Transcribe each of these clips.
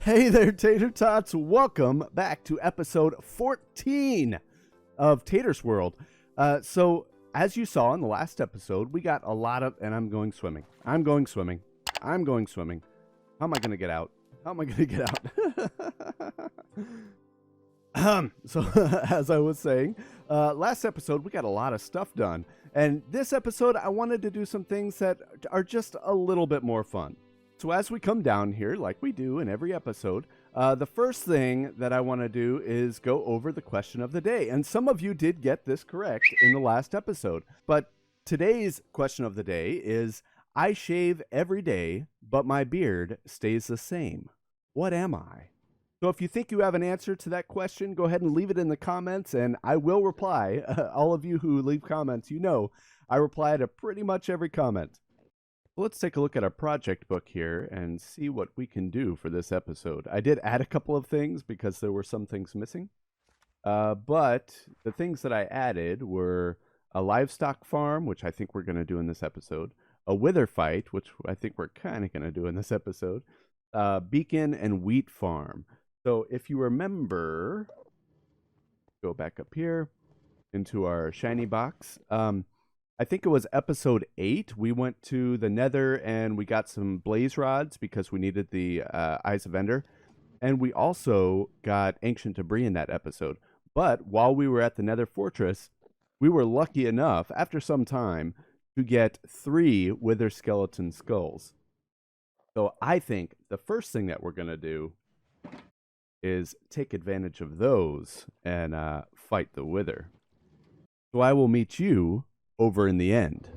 Hey there, Tater Tots. Welcome back to episode 14 of Tater's World. So, as you saw in the last episode, we got a lot of... And I'm going swimming. How am I going to get out? So, as I was saying, last episode, we got a lot of stuff done. And this episode, I wanted to do some things that are just a little bit more fun. So as we come down here, like we do in every episode, the first thing that I want to do is go over the question of the day. And some of you did get this correct in the last episode. But today's question of the day is, I shave every day, but my beard stays the same. What am I? So if you think you have an answer to that question, go ahead and leave it in the comments, and I will reply. All of you who leave comments, you know I reply to pretty much every comment. Let's take a look at our project book here and see what we can do for this episode. I did add a couple of things because there were some things missing. But the things that I added were a livestock farm, which I think we're going to do in this episode, a wither fight, which I think we're kind of going to do in this episode, beacon and wheat farm. So if you remember, go back up here into our shiny box. I think it was episode 8. We went to the Nether and we got some blaze rods because we needed the Eyes of Ender. And we also got ancient debris in that episode. But while we were at the Nether fortress, we were lucky enough, after some time, to get 3 wither skeleton skulls. So I think the first thing that we're going to do is take advantage of those and fight the wither. So I will meet you over in the end.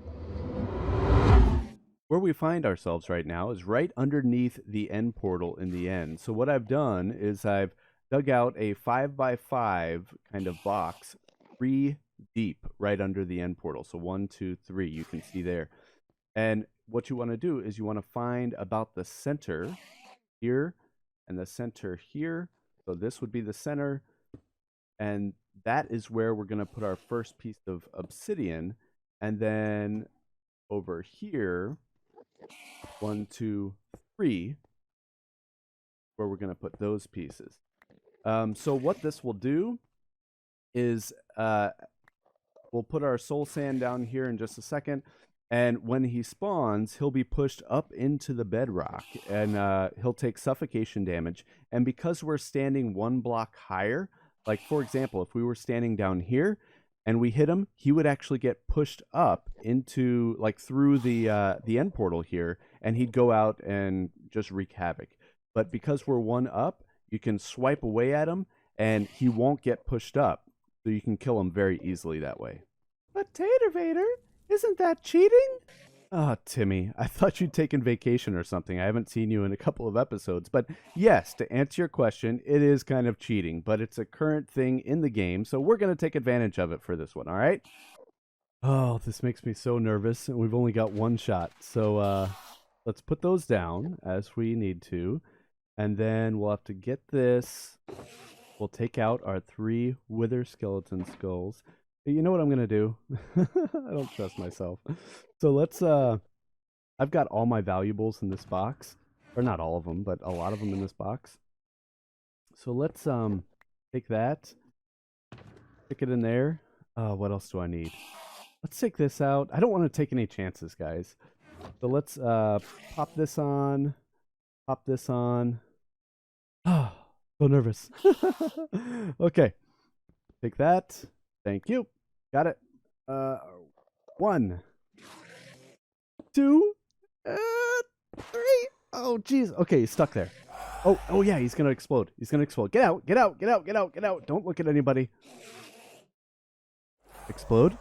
Where we find ourselves right now is right underneath the end portal in the end. So what I've done is I've dug out a 5x5 kind of box 3 deep right under the end portal. So 1, 2, 3, you can see there. And what you want to do is you want to find about the center here and the center here. So this would be the center, and that is where we're going to put our first piece of obsidian. And then over here, 1, 2, 3, where we're going to put those pieces. So what this will do is we'll put our soul sand down here in just a second. And when he spawns, he'll be pushed up into the bedrock, and he'll take suffocation damage. And because we're standing 1 block higher, like for example, if we were standing down here and we hit him, he would actually get pushed up into, like, through the end portal here, and he'd go out and just wreak havoc. But because we're 1 up, you can swipe away at him, and he won't get pushed up. So you can kill him very easily that way. But Tater Vader, isn't that cheating? Oh, Timmy, I thought you'd taken vacation or something. I haven't seen you in a couple of episodes. But yes, to answer your question, it is kind of cheating, but it's a current thing in the game, so we're going to take advantage of it for this one, all right? Oh, this makes me so nervous, and we've only got 1 shot. So let's put those down as we need to, and then we'll have to get this. We'll take out our 3 wither skeleton skulls. You know what I'm going to do? I don't trust myself. So let's, I've got all my valuables in this box. Or not all of them, but a lot of them in this box. So let's take that. Stick it in there. What else do I need? Let's take this out. I don't want to take any chances, guys. So let's pop this on. Pop this on. Oh, so nervous. Okay. Take that. Thank you. Got it. 1, 2, 3. Oh, jeez. Okay, he's stuck there. Oh yeah, he's gonna explode. He's gonna explode. Get out! Get out! Get out! Get out! Get out! Don't look at anybody. Explode.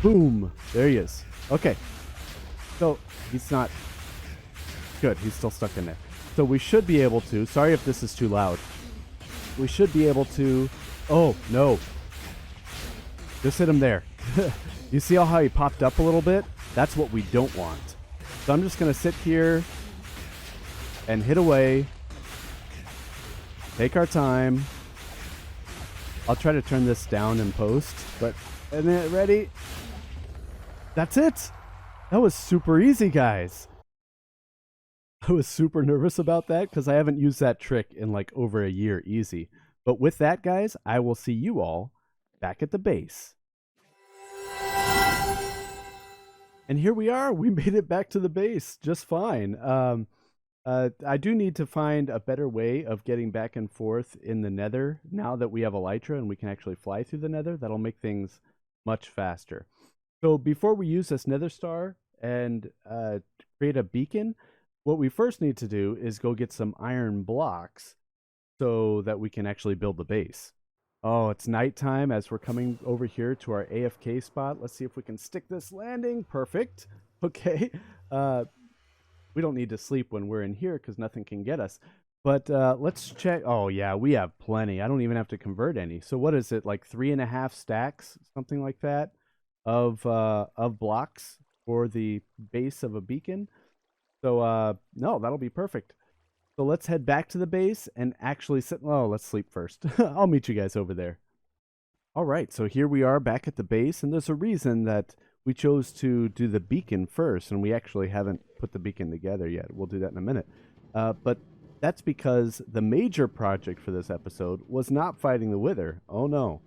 Boom. There he is. Okay. So he's not good. He's still stuck in there. So we should be able to. Sorry if this is too loud. We should be able to. Oh, no. Just hit him there. You see how he popped up a little bit? That's what we don't want. So I'm just going to sit here and hit away. Take our time. I'll try to turn this down in post. But, and then, ready? That's it. That was super easy, guys. I was super nervous about that because I haven't used that trick in like over a year easy. But with that, guys, I will see you all back at the base. And here we are. We made it back to the base just fine. I do need to find a better way of getting back and forth in the nether now that we have elytra and we can actually fly through the nether. That'll make things much faster. So before we use this nether star and create a beacon, what we first need to do is go get some iron blocks so that we can actually build the base. Oh, it's nighttime as we're coming over here to our AFK spot. Let's see if we can stick this landing. Perfect. Okay. We don't need to sleep when we're in here because nothing can get us. But let's check. Oh, yeah, we have plenty. I don't even have to convert any. So what is it, like 3.5 stacks, something like that, of blocks for the base of a beacon? So, no, that'll be perfect. So let's head back to the base and actually sit. Oh, let's sleep first. I'll meet you guys over there. All right, so here we are back at the base, and there's a reason that we chose to do the beacon first, and we actually haven't put the beacon together yet. We'll do that in a minute. But that's because the major project for this episode was not fighting the Wither. Oh, no.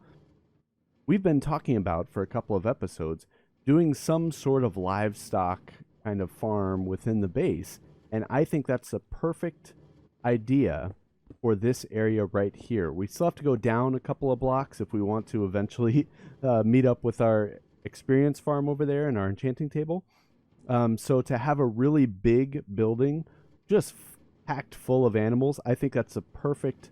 We've been talking about, for a couple of episodes, doing some sort of livestock kind of farm within the base, and I think that's a perfect idea for this area right here. We still have to go down a couple of blocks if we want to eventually meet up with our experience farm over there and our enchanting table. So to have a really big building just packed full of animals, I think that's a perfect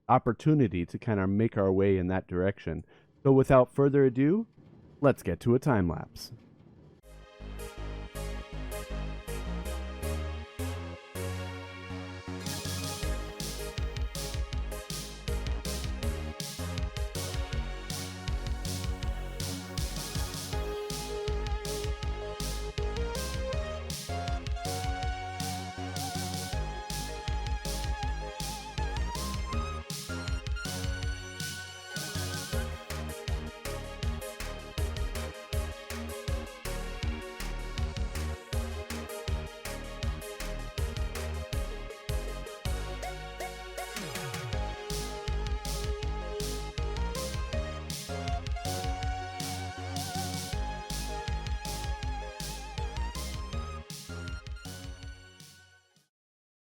opportunity to kind of make our way in that direction. So without further ado, let's get to a time lapse.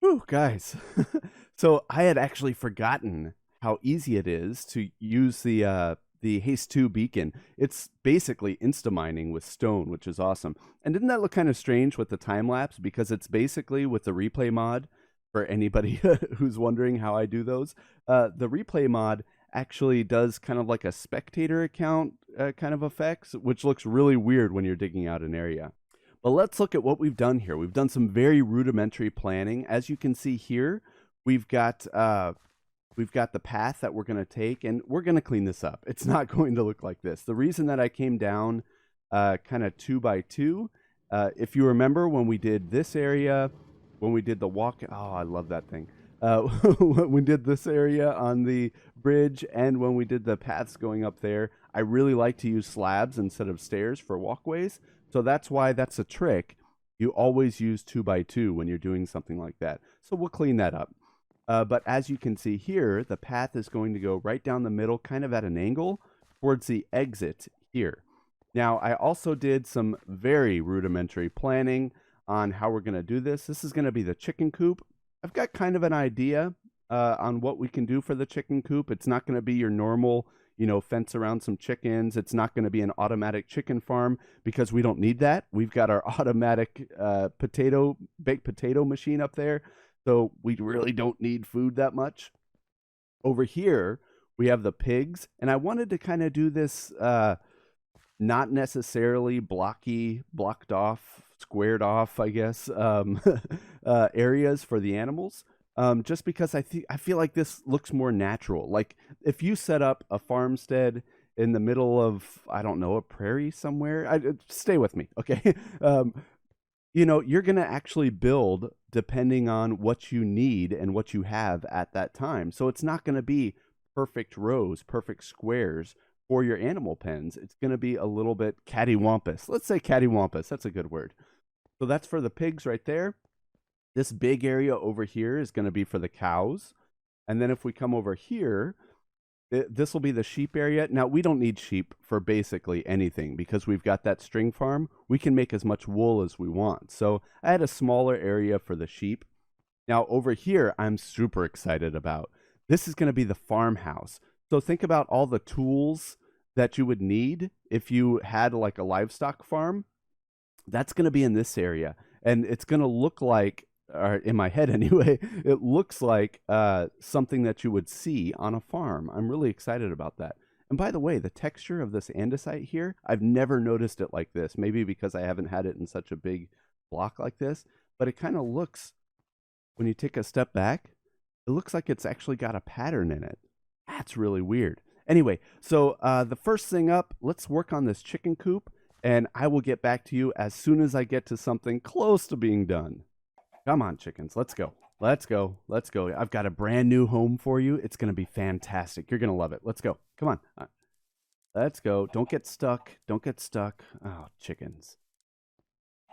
Whew, guys. So I had actually forgotten how easy it is to use the Haste 2 beacon. It's basically insta-mining with stone, which is awesome. And didn't that look kind of strange with the time lapse? Because it's basically with the replay mod, for anybody who's wondering how I do those. The replay mod actually does kind of like a spectator account kind of effects, which looks really weird when you're digging out an area. But let's look at what we've done here. We've done some very rudimentary planning. As you can see here, we've got the path that we're going to take, and we're going to clean this up. It's not going to look like this. The reason that I came down kind of 2 by 2, if you remember when we did this area, when we did the walk, oh, I love that thing. When we did this area on the bridge and when we did the paths going up there, I really like to use slabs instead of stairs for walkways. So that's why that's a trick. You always use 2 by 2 when you're doing something like that. So we'll clean that up. But as you can see here, the path is going to go right down the middle, kind of at an angle towards the exit here. Now, I also did some very rudimentary planning on how we're going to do this. This is going to be the chicken coop. I've got kind of an idea on what we can do for the chicken coop. It's not going to be your normal, fence around some chickens. It's not going to be an automatic chicken farm because we don't need that. We've got our automatic baked potato machine up there. So we really don't need food that much. Over here, we have the pigs. And I wanted to kind of do this not necessarily blocked off, squared off, I guess, areas for the animals. Just because I feel like this looks more natural. Like if you set up a farmstead in the middle of, I don't know, a prairie somewhere, stay with me, okay? You're going to actually build depending on what you need and what you have at that time. So it's not going to be perfect rows, perfect squares for your animal pens. It's going to be a little bit cattywampus. Let's say cattywampus. That's a good word. So that's for the pigs right there. This big area over here is going to be for the cows. And then if we come over here, this will be the sheep area. Now, we don't need sheep for basically anything because we've got that string farm. We can make as much wool as we want. So I had a smaller area for the sheep. Now, over here, I'm super excited about. This is going to be the farmhouse. So think about all the tools that you would need if you had like a livestock farm. That's going to be in this area. And it's going to look like, or in my head anyway, it looks like something that you would see on a farm. I'm really excited about that. And by the way, the texture of this andesite here, I've never noticed it like this. Maybe because I haven't had it in such a big block like this, but it kind of looks, when you take a step back, it looks like it's actually got a pattern in it. That's really weird. Anyway, so the first thing up, let's work on this chicken coop, and I will get back to you as soon as I get to something close to being done. Come on, chickens. Let's go. Let's go. Let's go. I've got a brand new home for you. It's going to be fantastic. You're going to love it. Let's go. Come on. Let's go. Don't get stuck. Don't get stuck. Oh, chickens.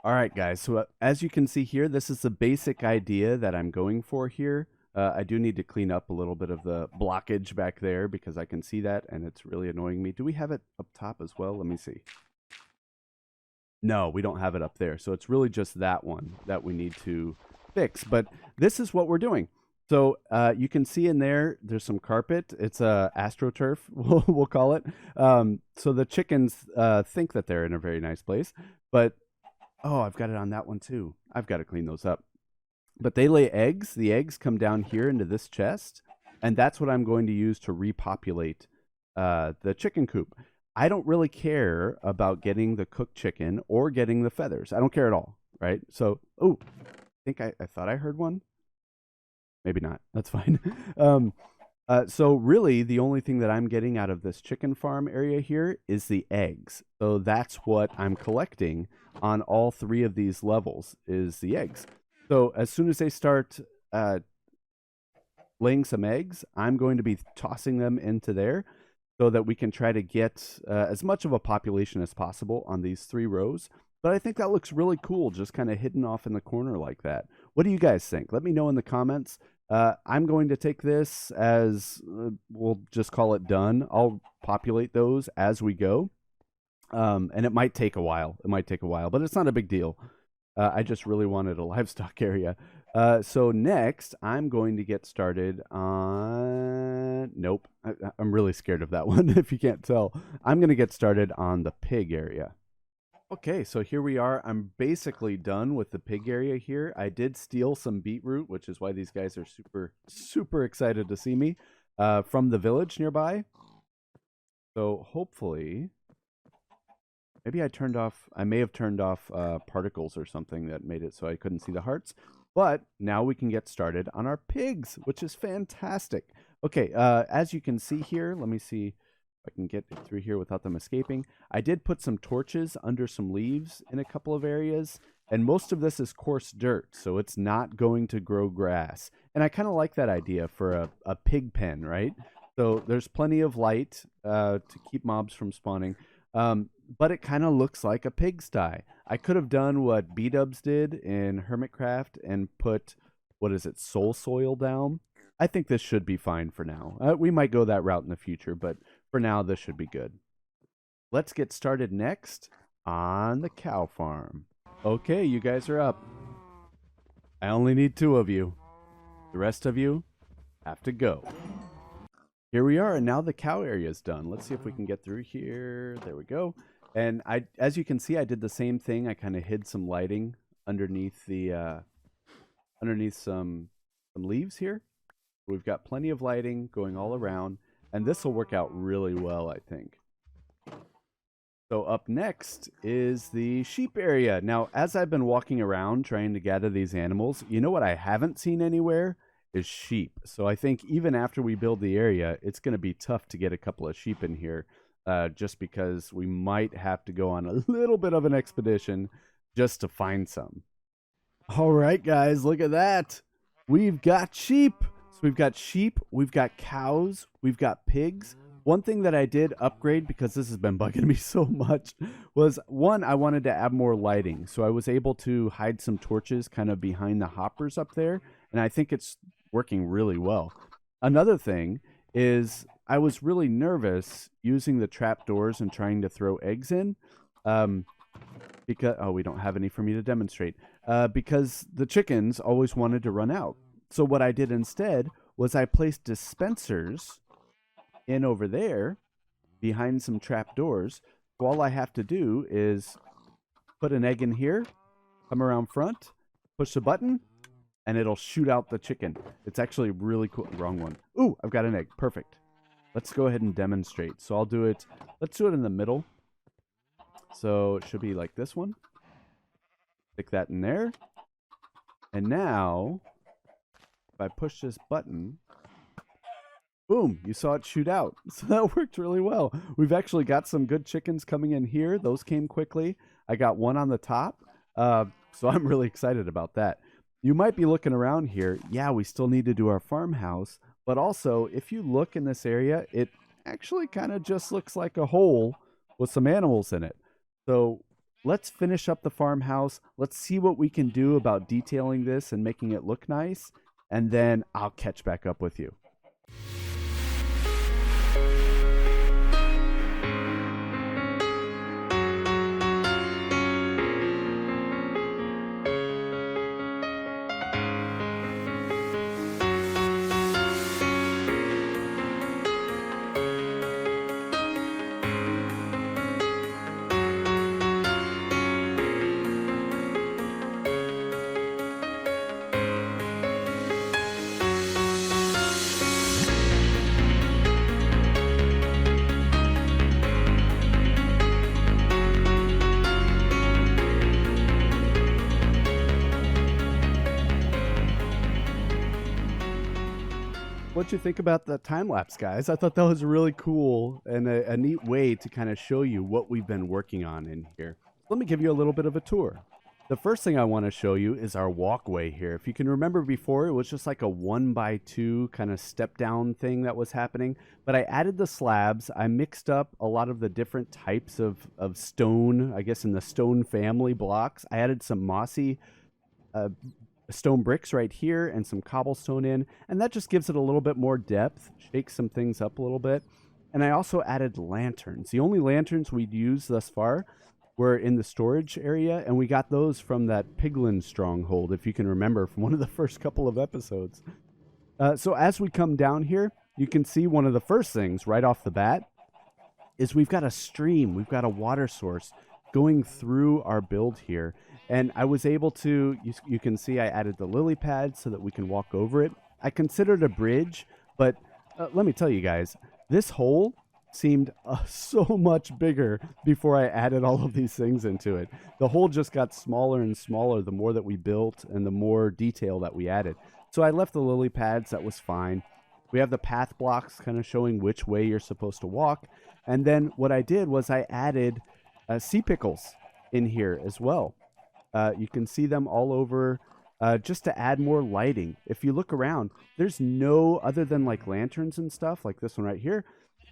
All right, guys. So as you can see here, this is the basic idea that I'm going for here. I do need to clean up a little bit of the blockage back there because I can see that and it's really annoying me. Do we have it up top as well? Let me see. No, we don't have it up there. So it's really just that one that we need to fix. But this is what we're doing. So you can see in there, there's some carpet. It's AstroTurf, we'll call it. So the chickens think that they're in a very nice place. But, oh, I've got it on that one too. I've got to clean those up. But they lay eggs. The eggs come down here into this chest. And that's what I'm going to use to repopulate the chicken coop. I don't really care about getting the cooked chicken or getting the feathers. I don't care at all, right? So, oh, I think I thought I heard one. Maybe not. That's fine. So really, the only thing that I'm getting out of this chicken farm area here is the eggs. So that's what I'm collecting on all three of these levels is the eggs. So as soon as they start laying some eggs, I'm going to be tossing them into there, so that we can try to get as much of a population as possible on these 3 rows. But I think that looks really cool, just kind of hidden off in the corner like that. What do you guys think? Let me know in the comments. I'm going to take this as, we'll just call it done. I'll populate those as we go. And it might take a while. It might take a while, but it's not a big deal. I just really wanted a livestock area. So next, I'm going to get started on... Nope. I'm really scared of that one, if you can't tell. I'm going to get started on the pig area. Okay, so here we are. I'm basically done with the pig area here. I did steal some beetroot, which is why these guys are super, super excited to see me, from the village nearby. So hopefully... Maybe I may have turned off particles or something that made it so I couldn't see the hearts. But now we can get started on our pigs, which is fantastic. Okay, as you can see here, let me see if I can get through here without them escaping. I did put some torches under some leaves in a couple of areas, and most of this is coarse dirt, so it's not going to grow grass. And I kind of like that idea for a pig pen, right? So there's plenty of light to keep mobs from spawning. But it kind of looks like a pigsty. I could have done what B-dubs did in Hermitcraft and put, what is it, soul soil down. I think this should be fine for now. We might go that route in the future, but for now, this should be good. Let's get started next on the cow farm. Okay, you guys are up. I only need 2 of you. The rest of you have to go. Here we are, and now the cow area is done. Let's see if we can get through here. There we go. And as you can see, I did the same thing. I kind of hid some lighting underneath the underneath some leaves here. We've got plenty of lighting going all around, and this will work out really well, I think. So up next is the sheep area. Now, as I've been walking around trying to gather these animals, you know what I haven't seen anywhere is sheep. So I think even after we build the area, it's going to be tough to get a couple of sheep in here, just because we might have to go on a little bit of an expedition just to find some. All right, guys, look at that. We've got sheep. So we've got sheep, we've got cows, we've got pigs. One thing that I did upgrade, because this has been bugging me so much, was one, I wanted to add more lighting. So I was able to hide some torches kind of behind the hoppers up there. And I think it's working really well. Another thing is I was really nervous using the trap doors and trying to throw eggs in. Because, oh, we don't have any for me to demonstrate. Because the chickens always wanted to run out. So what I did instead was I placed dispensers in over there behind some trap doors. So all I have to do is put an egg in here, come around front, push the button, and it'll shoot out the chicken. It's actually really cool. Wrong one. Ooh, I've got an egg. Perfect. Let's go ahead and demonstrate. So I'll do it. Let's do it in the middle. So it should be like this one. Stick that in there. And now, if I push this button, boom, you saw it shoot out. So that worked really well. We've actually got some good chickens coming in here. Those came quickly. I got one on the top. So I'm really excited about that. You might be looking around here. Yeah, we still need to do our farmhouse. But also, if you look in this area, it actually kind of just looks like a hole with some animals in it. So let's finish up the farmhouse. Let's see what we can do about detailing this and making it look nice. And then I'll catch back up with you. What'd you think about the time lapse, guys? I thought that was really cool and a neat way to kind of show you what we've been working on in here. Let me give you a little bit of a tour. The first thing I want to show you is our walkway here. If you can remember before, it was just like a 1x2 kind of step down thing that was happening. But I added the slabs. I mixed up a lot of the different types of stone, I guess in the stone family blocks. I added some mossy stone bricks right here and some cobblestone in, and that just gives it a little bit more depth, shakes some things up a little bit. And I also added lanterns. The only lanterns we'd used thus far were in the storage area, and we got those from that piglin stronghold, if you can remember from one of the first couple of episodes. So as we come down here, you can see one of the first things right off the bat is we've got a stream, we've got a water source going through our build here. And I was able to, you can see I added the lily pad so that we can walk over it. I considered a bridge, but let me tell you guys, this hole seemed so much bigger before I added all of these things into it. The hole just got smaller and smaller the more that we built and the more detail that we added. So I left the lily pads, that was fine. We have the path blocks kind of showing which way you're supposed to walk. And then what I did was I added sea pickles in here as well. You can see them all over just to add more lighting. If you look around, there's no, other than like lanterns and stuff like this one right here,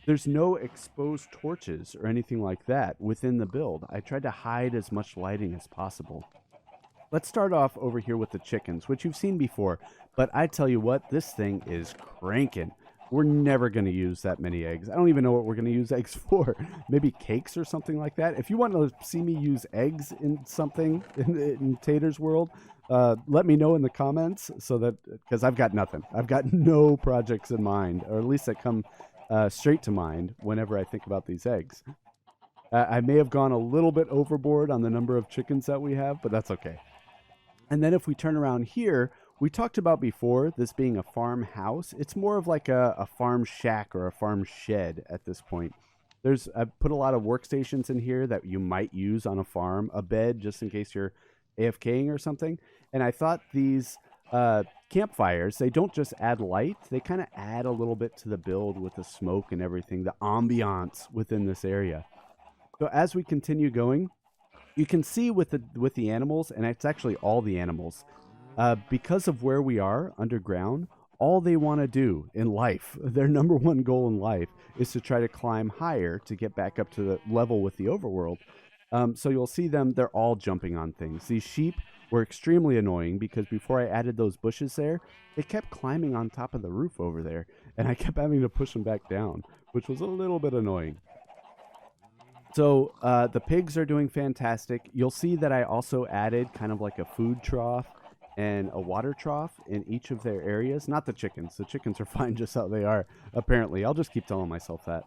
there's no exposed torches or anything like that within the build. I tried to hide as much lighting as possible. Let's start off over here with the chickens, which you've seen before, but I tell you what, this thing is cranking. We're never going to use that many eggs. I don't even know what we're going to use eggs for. Maybe cakes or something like that. If you want to see me use eggs in something in Tater's world, let me know in the comments so that, because I've got nothing. I've got no projects in mind, or at least that come straight to mind whenever I think about these eggs. I may have gone a little bit overboard on the number of chickens that we have, but that's okay. And then if we turn around here, we talked about before this being a farmhouse. It's more of like a farm shack or a farm shed at this point. I've put a lot of workstations in here that you might use on a farm, a bed just in case you're AFKing or something. And I thought these campfires, they don't just add light, they kind of add a little bit to the build with the smoke and everything, the ambiance within this area. So as we continue going, you can see with the animals, and it's actually all the animals, because of where we are underground, all they want to do in life, their number one goal in life, is to try to climb higher to get back up to the level with the overworld. So you'll see them, they're all jumping on things. These sheep were extremely annoying because before I added those bushes there, they kept climbing on top of the roof over there, and I kept having to push them back down, which was a little bit annoying. So the pigs are doing fantastic. You'll see that I also added kind of like a food trough and a water trough in each of their areas. Not the chickens. The chickens are fine just how they are, apparently. I'll just keep telling myself that.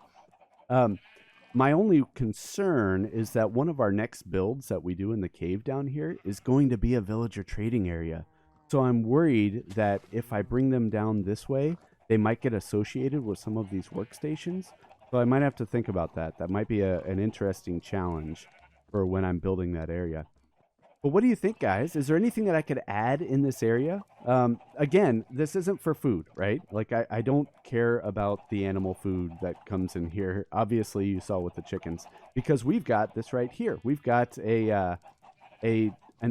My only concern is that one of our next builds that we do in the cave down here is going to be a villager trading area. So I'm worried that if I bring them down this way, they might get associated with some of these workstations. So I might have to think about that. That might be an interesting challenge for when I'm building that area. But what do you think, guys? Is there anything that I could add in this area? Again, this isn't for food, right? Like, I don't care about the animal food that comes in here. Obviously, you saw with the chickens. Because we've got this right here. We've got an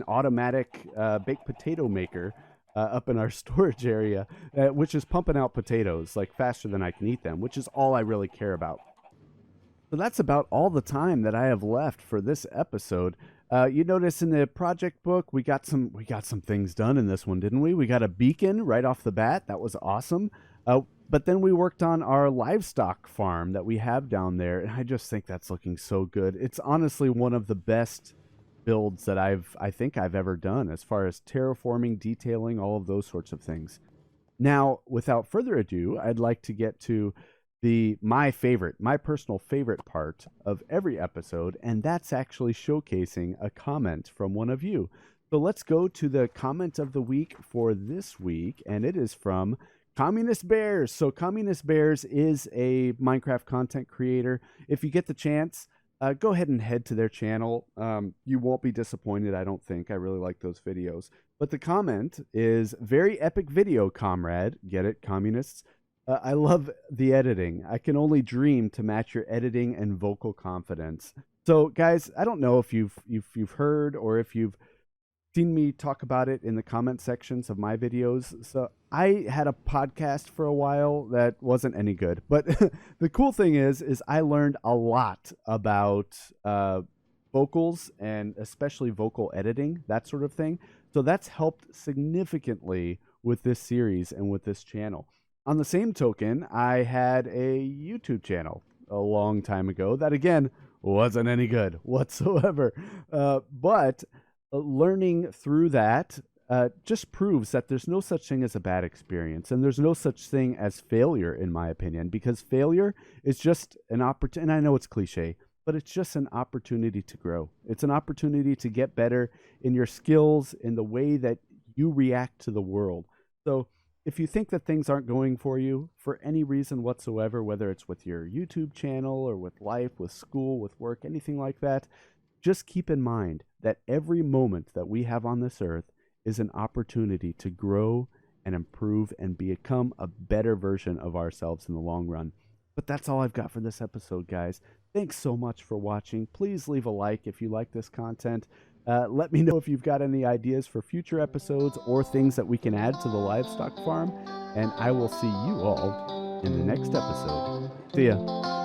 automatic baked potato maker up in our storage area, which is pumping out potatoes, like, faster than I can eat them, which is all I really care about. So that's about all the time that I have left for this episode. You notice in the project book, we got some things done in this one, didn't we? We got a beacon right off the bat. That was awesome. But then we worked on our livestock farm that we have down there, and I just think that's looking so good. It's honestly one of the best builds that I think I've ever done as far as terraforming, detailing, all of those sorts of things. Now, without further ado, I'd like to get to my personal favorite part of every episode, and that's actually showcasing a comment from one of you. So let's go to the comment of the week for this week, and it is from Communist Bears. So Communist Bears is a Minecraft content creator. If you get the chance, go ahead and head to their channel. You won't be disappointed, I don't think. I really like those videos. But the comment is, very epic video, comrade. Get it, communists? I love the editing. I can only dream to match your editing and vocal confidence. So, guys, I don't know if you've heard or if you've seen me talk about it in the comment sections of my videos. So I had a podcast for a while that wasn't any good. But the cool thing is I learned a lot about vocals and especially vocal editing, that sort of thing. So that's helped significantly with this series and with this channel. On the same token, I had a YouTube channel a long time ago that, again, wasn't any good whatsoever. But learning through that just proves that there's no such thing as a bad experience. And there's no such thing as failure, in my opinion, because failure is just an opportunity. And I know it's cliche, but it's just an opportunity to grow. It's an opportunity to get better in your skills, in the way that you react to the world. So if you think that things aren't going for you for any reason whatsoever, whether it's with your YouTube channel or with life, with school, with work, anything like that, just keep in mind that every moment that we have on this earth is an opportunity to grow and improve and become a better version of ourselves in the long run. But that's all I've got for this episode, guys. Thanks so much for watching. Please leave a like if you like this content. Let me know if you've got any ideas for future episodes or things that we can add to the livestock farm. And I will see you all in the next episode. See ya.